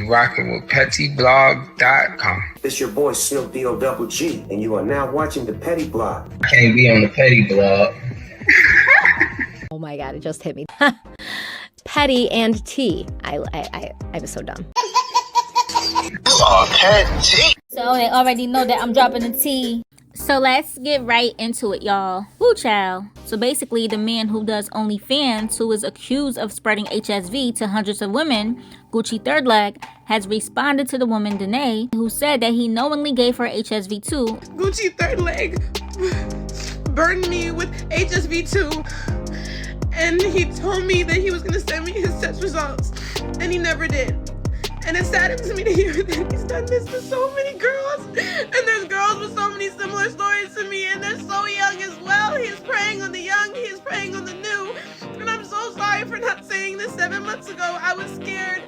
Rocking with pettyblog.com. It's your boy Silk D-O-double-G, and you are now watching the Petty Blog. I can't be on the Petty Blog. Oh my God, it just hit me. Petty and T. I was so dumb. Oh, Petty. So they already know that I'm dropping the T. So let's get right into it, y'all. Woo, child. So basically, the man who does Onlyfans, who is accused of spreading HSV to hundreds of women, Gucci Third Leg, has responded to the woman, Danae, who said that he knowingly gave her HSV-2. Gucci Third Leg burned me with HSV-2, and he told me that he was going to send me his test results, and he never did. And it saddens me to hear that he's done this to so many girls. And there's girls with so many similar stories to me, and they're so young as well. He's preying on the young, he's preying on the new. And I'm so sorry for not saying this 7 months ago. I was scared,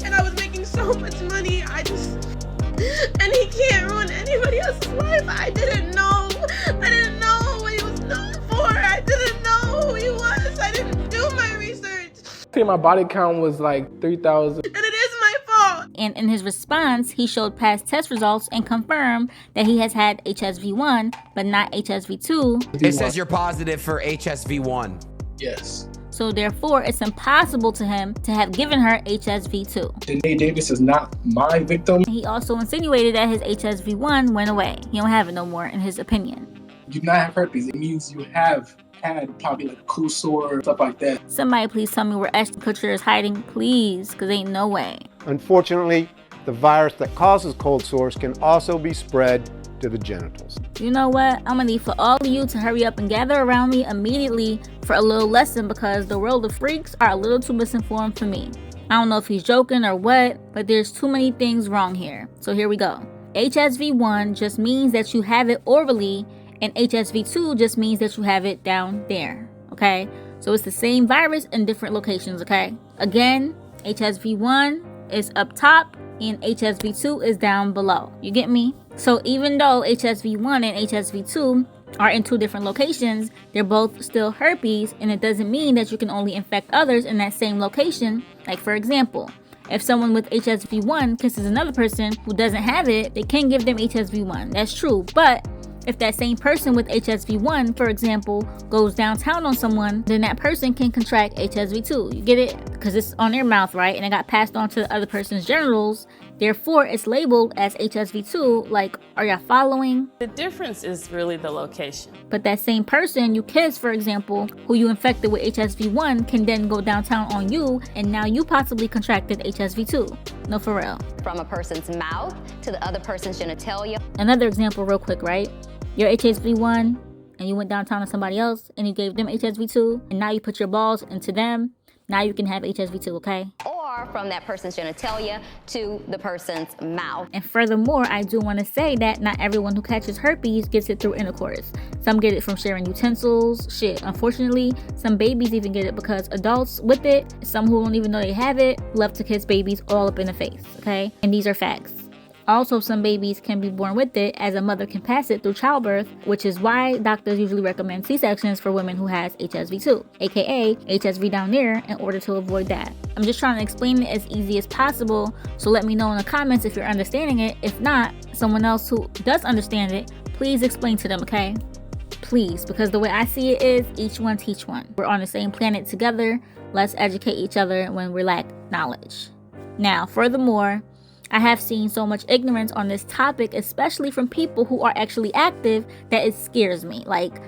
and I was making so much money. And he can't ruin anybody else's life. I didn't know. I didn't know what he was known for. I didn't know who he was. I didn't do my research. I think my body count was like 3,000. And it is my fault. And in his response, he showed past test results and confirmed that he has had HSV-1, but not HSV-2. It says you're positive for HSV-1. Yes. So therefore, it's impossible to him to have given her HSV-2. Danae Davis is not my victim. He also insinuated that his HSV-1 went away. He don't have it no more, in his opinion. You do not have herpes. It means you have had probably like a cool sore, stuff like that. Somebody please tell me where Ashton Kutcher is hiding, please, because ain't no way. Unfortunately, the virus that causes cold sores can also be spread to the genitals. You know what? I'm gonna need for all of you to hurry up and gather around me immediately for a little lesson, because the world of freaks are a little too misinformed for me. I don't know if he's joking or what, but there's too many things wrong here. So here we go. HSV-1 just means that you have it orally, and HSV-2 just means that you have it down there, okay? So it's the same virus in different locations, okay? Again, HSV-1 is up top and HSV-2 is down below. You get me? So even though HSV-1 and HSV-2 are in two different locations, they're both still herpes, and it doesn't mean that you can only infect others in that same location. Like, for example, if someone with HSV-1 kisses another person who doesn't have it, they can give them HSV-1. That's true. But if that same person with HSV-1, for example, goes downtown on someone, then that person can contract HSV-2. You get it? Because it's on their mouth, right? And it got passed on to the other person's genitals. Therefore, it's labeled as HSV-2. Like, are y'all following? The difference is really the location. But that same person you kiss, for example, who you infected with HSV-1, can then go downtown on you, and now you possibly contracted HSV-2. No, for real. From a person's mouth to the other person's genitalia. Another example real quick, right? You're HSV-1, and you went downtown to somebody else, and you gave them HSV-2, and now you put your balls into them. Now you can have HSV-2, okay? Or from that person's genitalia to the person's mouth. And furthermore, I do want to say that not everyone who catches herpes gets it through intercourse. Some get it from sharing utensils. Shit, unfortunately, some babies even get it because adults with it, some who don't even know they have it, love to kiss babies all up in the face, okay? And these are facts. Also, some babies can be born with it, as a mother can pass it through childbirth, which is why doctors usually recommend C-sections for women who has HSV-2, aka HSV down there, in order to avoid that. I'm just trying to explain it as easy as possible, so let me know in the comments if you're understanding it. If not, someone else who does understand it, please explain to them, okay? Please, because the way I see it is, each one teach one. We're on the same planet together. Let's educate each other when we lack knowledge. Now, furthermore, I have seen so much ignorance on this topic, especially from people who are actually active, that it scares me. Like,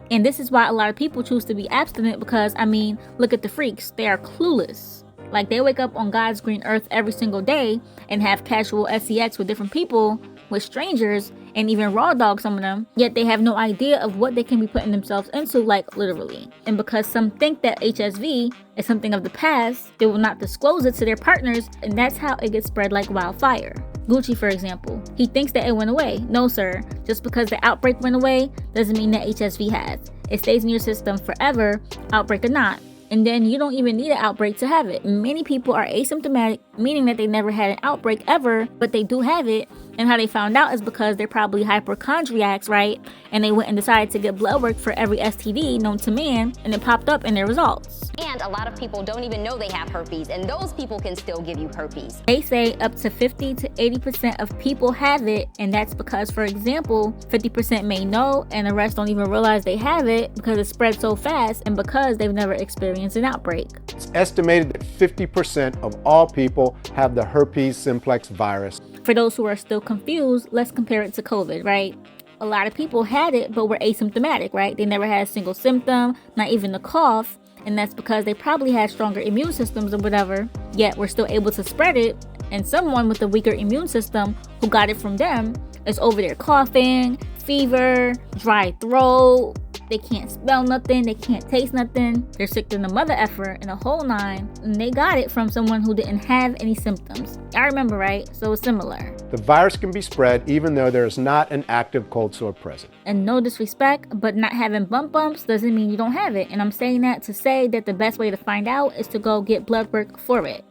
And this is why a lot of people choose to be abstinent, because, I mean, look at the freaks. They are clueless. Like, they wake up on God's green earth every single day and have casual sex with different people, with strangers, and even raw dog some of them, yet they have no idea of what they can be putting themselves into, like, literally. And because some think that HSV is something of the past, they will not disclose it to their partners, and that's how it gets spread like wildfire. Gucci, for example, he thinks that it went away. No, sir. Just because the outbreak went away doesn't mean that HSV has. It stays in your system forever, outbreak or not. And then you don't even need an outbreak to have it. Many people are asymptomatic, meaning that they never had an outbreak ever, but they do have it, And how they found out is because they're probably hypochondriacs, right? And they went and decided to get blood work for every STD known to man, and it popped up in their results. And a lot of people don't even know they have herpes, and those people can still give you herpes. They say up to 50 to 80% of people have it, and that's because, for example, 50% may know and the rest don't even realize they have it because it spreads so fast and because they've never experienced an outbreak. It's estimated that 50% of all people have the herpes simplex virus. For those who are still confused, let's compare it to COVID, right? A lot of people had it but were asymptomatic, right? They never had a single symptom, not even a cough, and that's because they probably had stronger immune systems or whatever, yet we're still able to spread it. And someone with a weaker immune system who got it from them is over there coughing, fever, dry throat, they can't smell nothing, they can't taste nothing, they're sick than the mother effer and a whole nine, and they got it from someone who didn't have any symptoms. I remember, right? So it's similar. The virus can be spread even though there is not an active cold sore present. And no disrespect, but not having bumps doesn't mean you don't have it. And I'm saying that to say that the best way to find out is to go get blood work for it.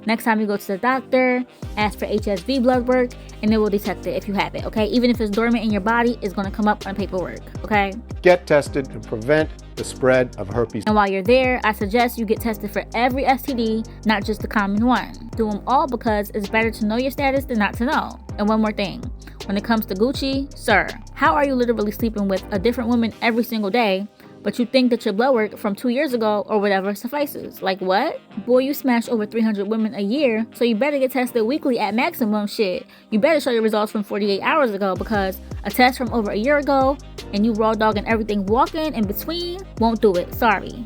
Next time you go to the doctor, ask for HSV blood work, and it will detect it if you have it, okay? Even if it's dormant in your body, it's gonna come up on paperwork, okay? Get tested to prevent the spread of herpes. And while you're there, I suggest you get tested for every STD, not just the common one. Do them all because it's better to know your status than not to know. And one more thing, when it comes to Gucci, sir, how are you literally sleeping with a different woman every single day, but you think that your blood work from 2 years ago or whatever suffices? Like what? Boy, you smash over 300 women a year, so you better get tested weekly at maximum. Shit. You better show your results from 48 hours ago, because a test from over a year ago and you raw dogging everything walking in between won't do it. Sorry.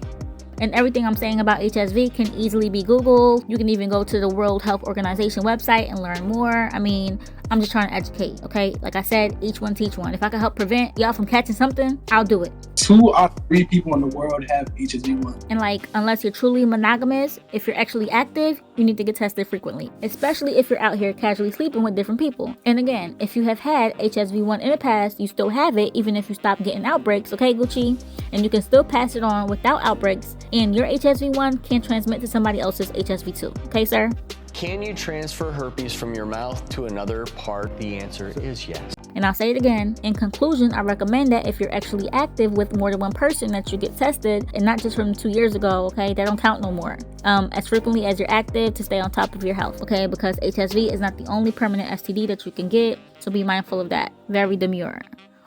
And everything I'm saying about HSV can easily be Googled. You can even go to the World Health Organization website and learn more. I mean, I'm just trying to educate, okay? Like I said, each one teach one. If I can help prevent y'all from catching something, I'll do it. 2 out of 3 people in the world have HSV-1. And like, unless you're truly monogamous, if you're actually active, you need to get tested frequently, especially if you're out here casually sleeping with different people. And again, if you have had HSV-1 in the past, you still have it even if you stop getting outbreaks, okay, Gucci? And you can still pass it on without outbreaks, and your HSV-1 can transmit to somebody else's HSV-2, okay, sir? Can you transfer herpes from your mouth to another part? The answer is yes. And I'll say it again. In conclusion, I recommend that if you're actually active with more than one person, that you get tested, and not just from 2 years ago, okay? That don't count no more. As frequently as you're active to stay on top of your health, okay? Because HSV is not the only permanent STD that you can get, so be mindful of that. Very demure.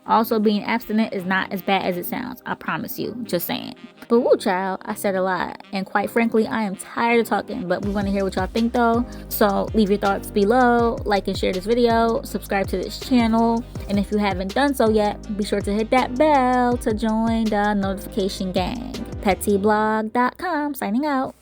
Also, being abstinent is not as bad as it sounds. I promise you. Just saying. But woo, child, I said a lot. And quite frankly, I am tired of talking. But we want to hear what y'all think, though. So leave your thoughts below. Like and share this video. Subscribe to this channel. And if you haven't done so yet, be sure to hit that bell to join the notification gang. PettyBlog.com. Signing out.